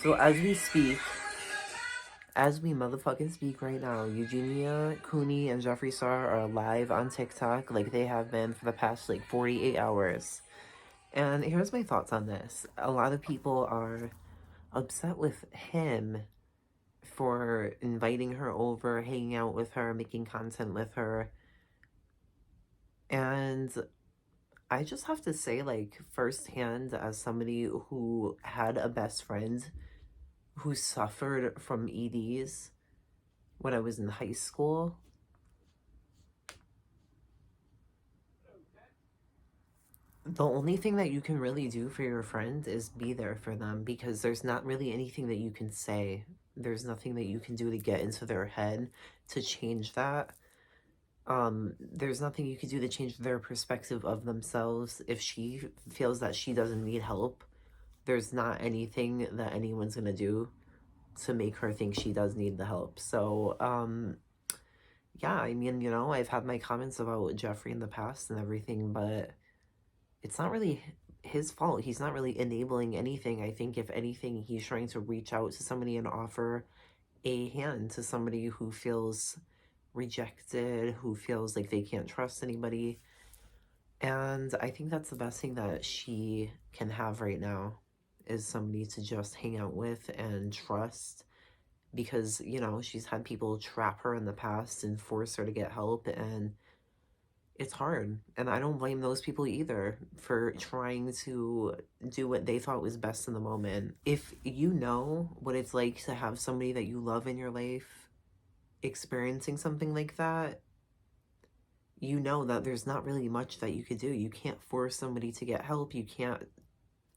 So as we motherfucking speak right now, Eugenia Cooney and Jeffree Star are live on TikTok like they have been for the past like 48 hours. And here's my thoughts on this. A lot of people are upset with him for inviting her over, hanging out with her, making content with her. And I just have to say, like, firsthand, as somebody who had a best friend who suffered from EDs when I was in high school, the only thing that you can really do for your friend is be there for them, because there's not really anything that you can say. There's nothing that you can do to get into their head to change that. There's nothing you can do to change their perspective of themselves. If she feels that she doesn't need help, there's not anything that anyone's gonna do to make her think she does need the help. So, yeah, I mean, you know, I've had my comments about Jeffree in the past and everything, but it's not really his fault. He's not really enabling anything. I think if anything, he's trying to reach out to somebody and offer a hand to somebody who feels rejected, who feels like they can't trust anybody. And I think that's the best thing that she can have right now, is somebody to just hang out with and trust, because, you know, she's had people trap her in the past and force her to get help, and it's hard. And I don't blame those people either for trying to do what they thought was best in the moment. If you know what it's like to have somebody that you love in your life experiencing something like that, you know that there's not really much that you could do. You can't force somebody to get help. You can't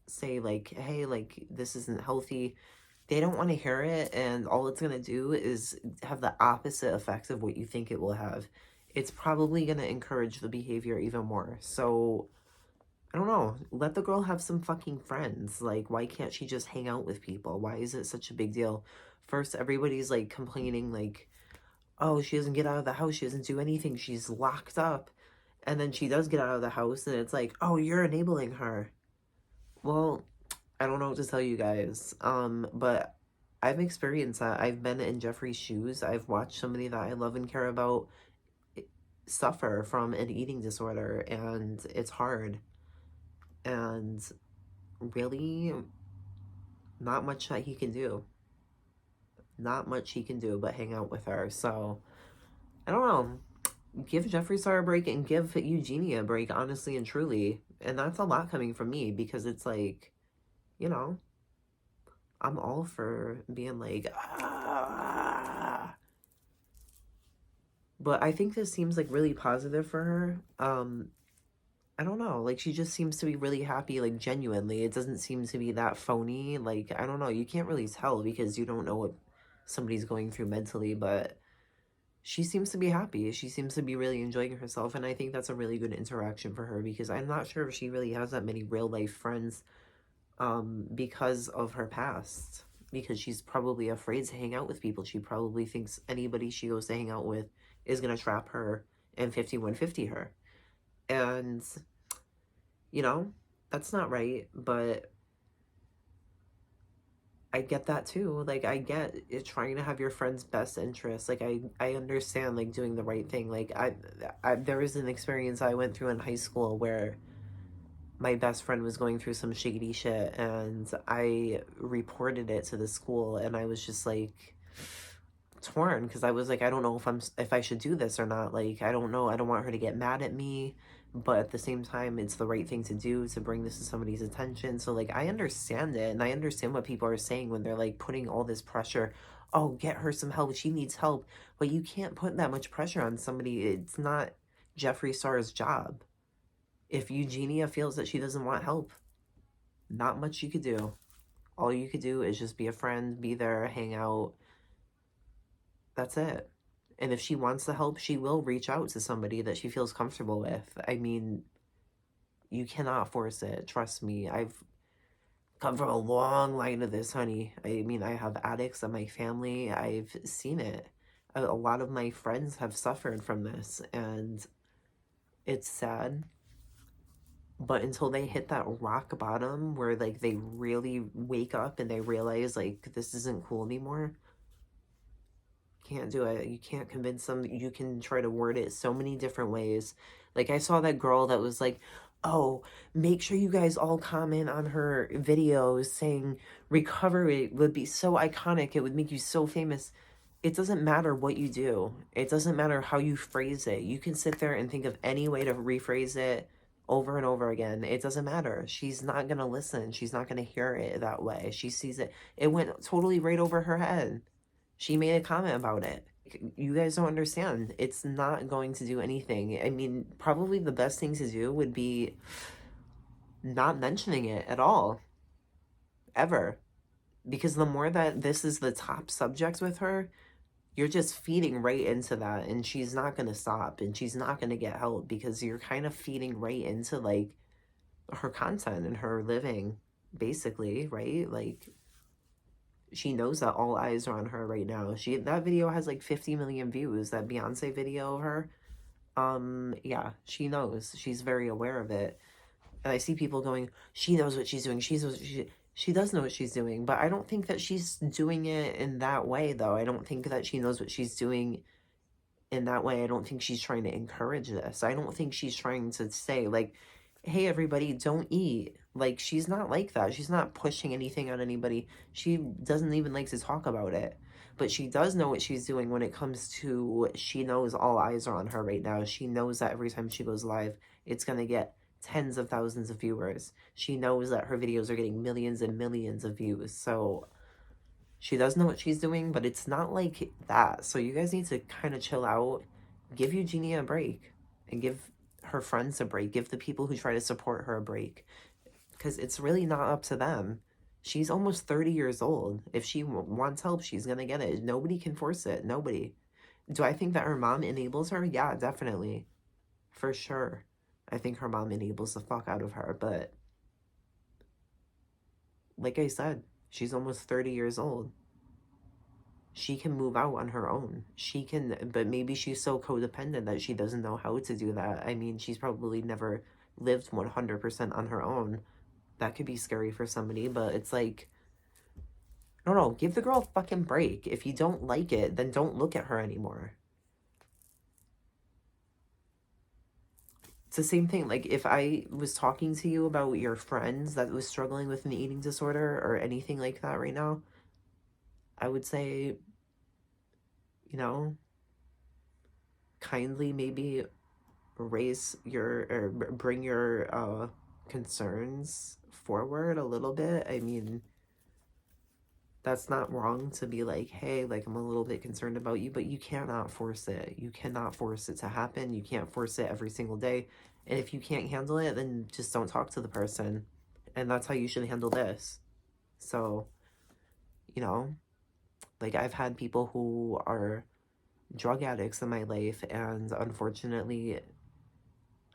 say, like, hey, like, this isn't healthy. They don't want to hear it, and all it's going to do is have the opposite effect of what you think it will have. It's probably going to encourage the behavior even more. So, I don't know. Let the girl have some fucking friends. Like, why can't she just hang out with people? Why is it such a big deal? First, everybody's, like, complaining, like, oh, she doesn't get out of the house. She doesn't do anything. She's locked up. And then she does get out of the house, and it's like, oh, you're enabling her. Well, I don't know what to tell you guys. But I've experienced that. I've been in Jeffree's shoes. I've watched somebody that I love and care about suffer from an eating disorder, and it's hard. And really, not much that he can do. Not much he can do but hang out with her. So, I don't know. Give Jeffree Star a break and give Eugenia a break, honestly and truly. And that's a lot coming from me, because it's like, you know, I'm all for being like, ah. But I think this seems like really positive for her. I don't know. Like, she just seems to be really happy, like, genuinely. It doesn't seem to be that phony. Like, I don't know. You can't really tell because you don't know what somebody's going through mentally, but she seems to be happy. She seems to be really enjoying herself, and I think that's a really good interaction for her, because I'm not sure if she really has that many real life friends, because of her past, because she's probably afraid to hang out with people. She probably thinks anybody she goes to hang out with is gonna trap her and 5150 her. And, you know, that's not right, but I get that too. Like, I get it, trying to have your friend's best interest. Like, I understand, like, doing the right thing. Like, there was an experience I went through in high school where my best friend was going through some shady shit, and I reported it to the school, and I was just like torn, because I was like, I don't know if I should do this or not. Like, I don't know. I don't want her to get mad at me, but at the same time, it's the right thing to do to bring this to somebody's attention. So, like, I understand it, and I understand what people are saying when they're like putting all this pressure. Oh, get her some help. She needs help. But you can't put that much pressure on somebody. It's not Jeffree Star's job. If Eugenia feels that she doesn't want help, not much you could do. All you could do is just be a friend, be there, hang out. That's it. And if she wants the help, she will reach out to somebody that she feels comfortable with. I mean, you cannot force it. Trust me. I've come from a long line of this, honey. I mean, I have addicts in my family. I've seen it. A lot of my friends have suffered from this, and it's sad. But until they hit that rock bottom where like they really wake up and they realize like this isn't cool anymore, can't do it. You can't convince them. You can try to word it so many different ways. Like I saw that girl that was like, "Oh, make sure you guys all comment on her videos saying recovery would be so iconic. It would make you so famous." It doesn't matter what you do. It doesn't matter how you phrase it. You can sit there and think of any way to rephrase it over and over again. It doesn't matter. She's not going to listen. She's not going to hear it that way. She sees it. It went totally right over her head. She made a comment about it. You guys don't understand. It's not going to do anything. I mean, probably the best thing to do would be not mentioning it at all, ever. Because the more that this is the top subject with her, you're just feeding right into that, and she's not going to stop, and she's not going to get help because you're kind of feeding right into like her content and her living, basically, right? Like, she knows that all eyes are on her right now. That video has like 50 million views, that Beyonce video of her. Yeah, she knows. She's very aware of it. And I see people going, she knows what she's doing. She does know what she's doing, but I don't think that she's doing it in that way though. I don't think that she knows what she's doing in that way. I don't think she's trying to encourage this. I don't think she's trying to say like, hey everybody, don't eat. Like, she's not like that. She's not pushing anything on anybody. She doesn't even like to talk about it. But she does know what she's doing when it comes to, she knows all eyes are on her right now. She knows that every time she goes live, it's going to get tens of thousands of viewers. She knows that her videos are getting millions and millions of views. So she does know what she's doing, but it's not like that. So you guys need to kind of chill out. Give Eugenia a break and give her friends a break. Give the people who try to support her a break, because it's really not up to them. She's almost 30 years old. If she wants help, she's going to get it. Nobody can force it. Nobody. Do I think that her mom enables her? Yeah, definitely. For sure. I think her mom enables the fuck out of her. But like I said, she's almost 30 years old. She can move out on her own. She can, but maybe she's so codependent that she doesn't know how to do that. I mean, she's probably never lived 100% on her own. That could be scary for somebody, but it's like, I don't know, give the girl a fucking break. If you don't like it, then don't look at her anymore. It's the same thing. Like, if I was talking to you about your friends that was struggling with an eating disorder or anything like that right now, I would say, you know, kindly maybe raise your, or bring your concerns forward a little bit. I mean, that's not wrong to be like, hey, like, I'm a little bit concerned about you, but you cannot force it. You cannot force it to happen. You can't force it every single day. And if you can't handle it, then just don't talk to the person. And that's how you should handle this. So, you know, like, I've had people who are drug addicts in my life, and unfortunately,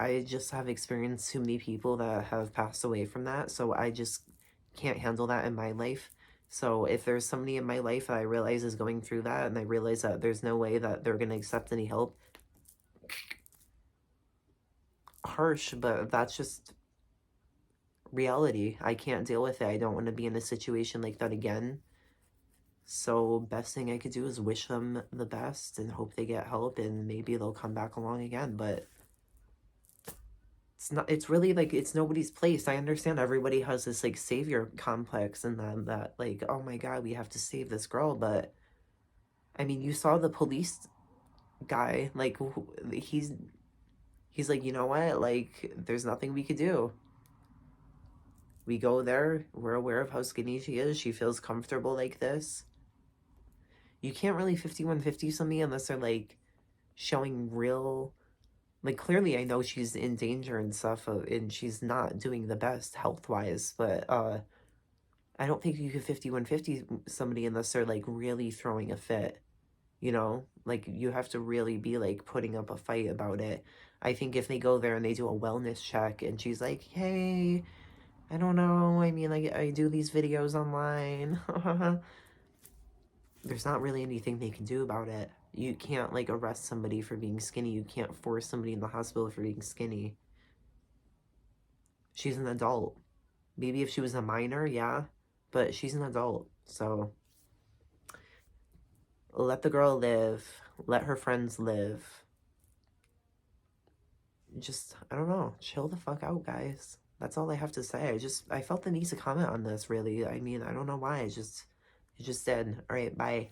I just have experienced too many people that have passed away from that. So I just can't handle that in my life. So if there's somebody in my life that I realize is going through that, and I realize that there's no way that they're going to accept any help, harsh, but that's just reality. I can't deal with it. I don't want to be in a situation like that again. So best thing I could do is wish them the best and hope they get help, and maybe they'll come back along again. But it's not, it's really like, it's nobody's place. I understand everybody has this like savior complex and then that like, oh my god, we have to save this girl. But I mean, you saw the police guy, like, he's like, you know what, like, there's nothing we could do. We go there, we're aware of how skinny she is, she feels comfortable like this. You can't really 5150 somebody unless they're like showing real, like, clearly I know she's in danger and stuff, and she's not doing the best health-wise, but I don't think you could 5150 somebody unless they're like really throwing a fit, you know? Like, you have to really be like putting up a fight about it. I think if they go there and they do a wellness check and she's like, hey, I don't know, I mean, I do these videos online, there's not really anything they can do about it. You can't like arrest somebody for being skinny. You can't force somebody in the hospital for being skinny. She's an adult. Maybe if she was a minor, yeah, but she's an adult. So let the girl live. Let her friends live. Just, I don't know, chill the fuck out, guys. That's all I have to say. I felt the need to comment on this, really. I mean, I don't know why. It just did. All right, bye.